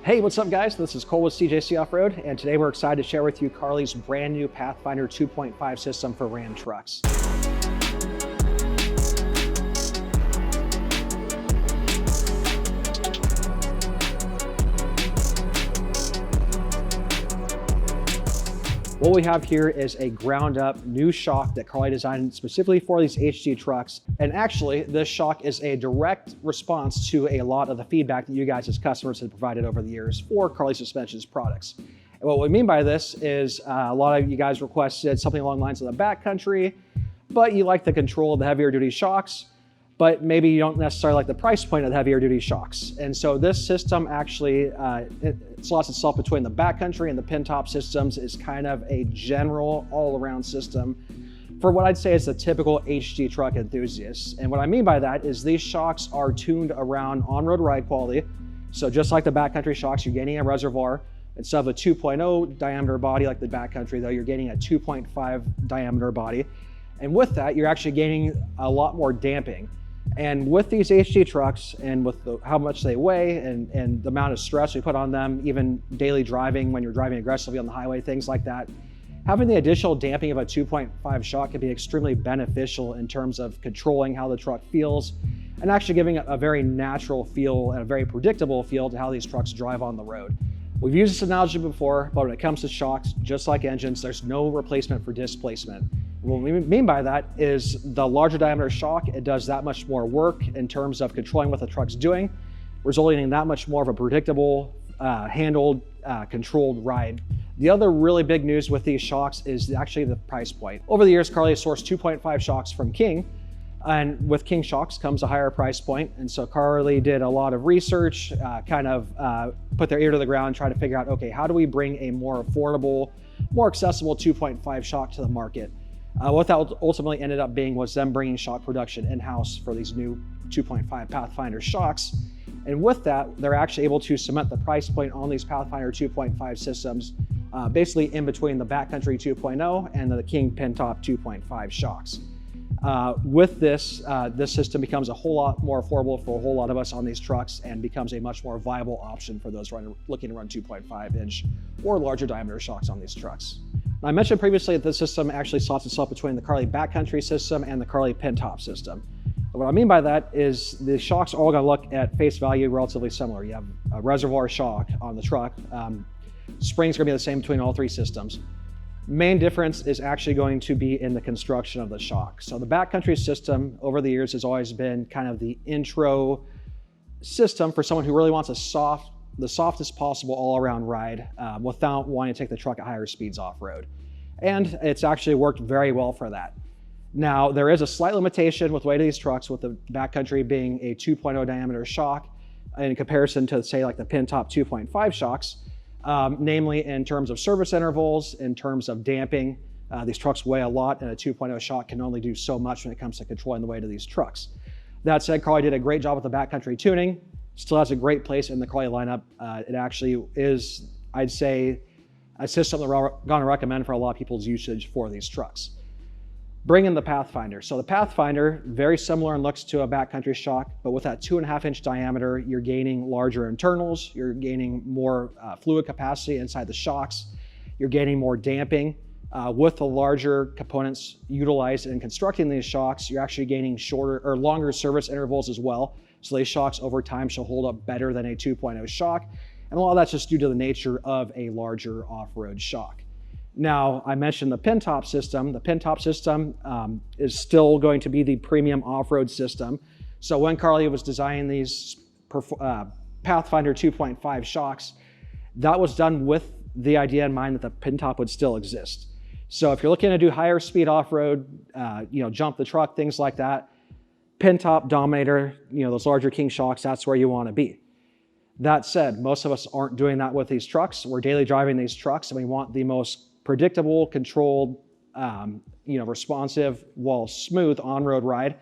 Hey, what's up guys? This is Cole with CJC Off-Road, and today we're excited to share with you Carli's brand new Pathfinder 2.5 system for Ramtrucks. What we have here is a ground up new shock that Carli designed specifically for these HD trucks. And actually, this shock is a direct response to a lot of the feedback that you guys as customers have provided over the years for Carli Suspension's products. And what we mean by this is a lot of you guys requested something along the lines of the Backcountry, but you like the control of the heavier duty shocks, but maybe you don't necessarily like the price point of the heavier duty shocks. And so this system actually, it slots itself between the Backcountry and the Pintop systems. Is kind of a general all-around system for what I'd say is the typical HD truck enthusiast. And what I mean by that is these shocks are tuned around on-road ride quality. So just like the Backcountry shocks, you're gaining a reservoir. Instead of a 2.0 diameter body like the Backcountry though, you're gaining a 2.5 diameter body. And with that, you're actually gaining a lot more damping. And with these HD trucks and with how much they weigh and the amount of stress we put on them, even daily driving when you're driving aggressively on the highway, things like that, having the additional damping of a 2.5 shock can be extremely beneficial in terms of controlling how the truck feels and actually giving a very natural feel and a very predictable feel to how these trucks drive on the road. We've used this analogy before, but when it comes to shocks, just like engines, there's no replacement for displacement. What we mean by that is the larger diameter shock, it does that much more work in terms of controlling what the truck's doing, resulting in that much more of a predictable, handled, controlled ride. The other really big news with these shocks is actually the price point. Over the years, Carli has sourced 2.5 shocks from King, and with King shocks comes a higher price point. And so Carli did a lot of research, put their ear to the ground, try to figure out, okay, how do we bring a more affordable, more accessible 2.5 shock to the market? What that ultimately ended up being was them bringing shock production in-house for these new 2.5 Pathfinder shocks. And with that, they're actually able to cement the price point on these Pathfinder 2.5 systems, basically in between the Backcountry 2.0 and the King Pintop 2.5 shocks. With this, this system becomes a whole lot more affordable for a whole lot of us on these trucks and becomes a much more viable option for those looking to run 2.5 inch or larger diameter shocks on these trucks. I mentioned previously that this system actually slots itself between the Carli Backcountry system and the Carli Pintop system. And what I mean by that is the shocks are all going to look at face value relatively similar. You have a reservoir shock on the truck. Springs are going to be the same between all three systems. Main difference is actually going to be in the construction of the shock. So the Backcountry system over the years has always been kind of the intro system for someone who really wants the softest possible all-around ride without wanting to take the truck at higher speeds off-road. And it's actually worked very well for that. Now, there is a slight limitation with the weight of these trucks, with the Backcountry being a 2.0 diameter shock in comparison to, say, like the Pintop 2.5 shocks, namely in terms of service intervals, in terms of damping. These trucks weigh a lot, and a 2.0 shock can only do so much when it comes to controlling the weight of these trucks. That said, Carli did a great job with the Backcountry tuning. Still has a great place in the Carli lineup. It actually is, I'd say, a system that we're going to recommend for a lot of people's usage for these trucks. Bring in the Pathfinder. So the Pathfinder, very similar in looks to a Backcountry shock, but with that 2.5 inch diameter, you're gaining larger internals, you're gaining more fluid capacity inside the shocks, you're gaining more damping. With the larger components utilized in constructing these shocks, you're actually gaining shorter or longer service intervals as well. So these shocks over time shall hold up better than a 2.0 shock. And a lot of that's just due to the nature of a larger off-road shock. Now, I mentioned the Pintop system. The Pintop system is still going to be the premium off-road system. So when Carli was designing these Pathfinder 2.5 shocks, that was done with the idea in mind that the Pintop would still exist. So if you're looking to do higher speed off-road, jump the truck, things like that, Pintop, Dominator, those larger King shocks, that's where you want to be. That said, most of us aren't doing that with these trucks. We're daily driving these trucks and we want the most predictable, controlled, responsive, while smooth on-road ride.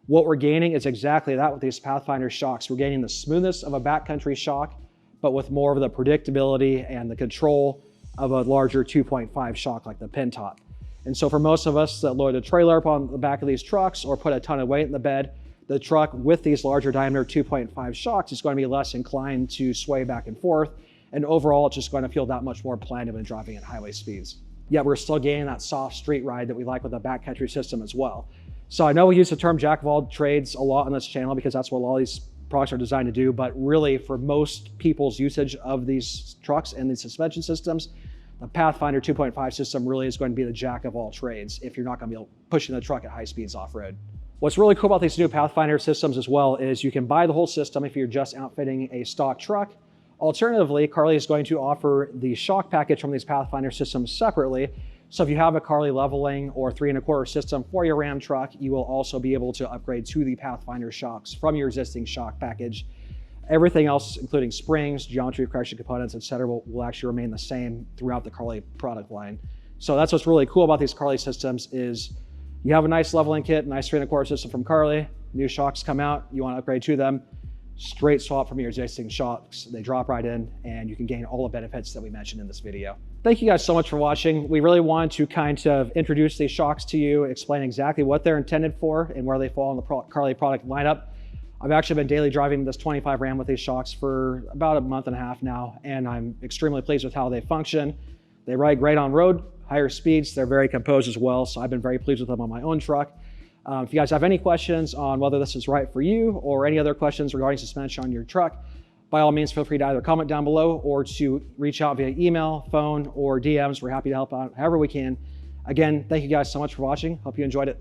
What we're gaining is exactly that with these Pathfinder shocks. We're gaining the smoothness of a Backcountry shock, but with more of the predictability and the control of a larger 2.5 shock like the Pintop. And so for most of us that load a trailer up on the back of these trucks or put a ton of weight in the bed, the truck with these larger diameter 2.5 shocks is going to be less inclined to sway back and forth. And overall, it's just going to feel that much more planted when driving at highway speeds. Yet we're still gaining that soft street ride that we like with the backcountry system as well. So I know we use the term jack of all trades a lot on this channel because that's what a lot of these products are designed to do. But really, for most people's usage of these trucks and these suspension systems, the Pathfinder 2.5 system really is going to be the jack of all trades if you're not going to be pushing the truck at high speeds off-road. What's really cool about these new Pathfinder systems as well is you can buy the whole system if you're just outfitting a stock truck. Alternatively, Carli is going to offer the shock package from these Pathfinder systems separately. So if you have a Carli leveling or 3 1/4 system for your Ram truck, you will also be able to upgrade to the Pathfinder shocks from your existing shock package. Everything else, including springs, geometry correction components, etc., will actually remain the same throughout the Carli product line. So that's what's really cool about these Carli systems is you have a nice leveling kit, nice 3 1/4 system from Carli, new shocks come out, you want to upgrade to them, straight swap from your existing shocks. They drop right in and you can gain all the benefits that we mentioned in this video. Thank you guys so much for watching. We really wanted to kind of introduce these shocks to you, explain exactly what they're intended for and where they fall in the Carli product lineup. I've actually been daily driving this 25 Ram with these shocks for about a month and a half now, and I'm extremely pleased with how they function. They ride great on road, higher speeds. They're very composed as well, so I've been very pleased with them on my own truck. If you guys have any questions on whether this is right for you or any other questions regarding suspension on your truck, by all means, feel free to either comment down below or to reach out via email, phone, or DMs. We're happy to help out however we can. Again, thank you guys so much for watching. Hope you enjoyed it.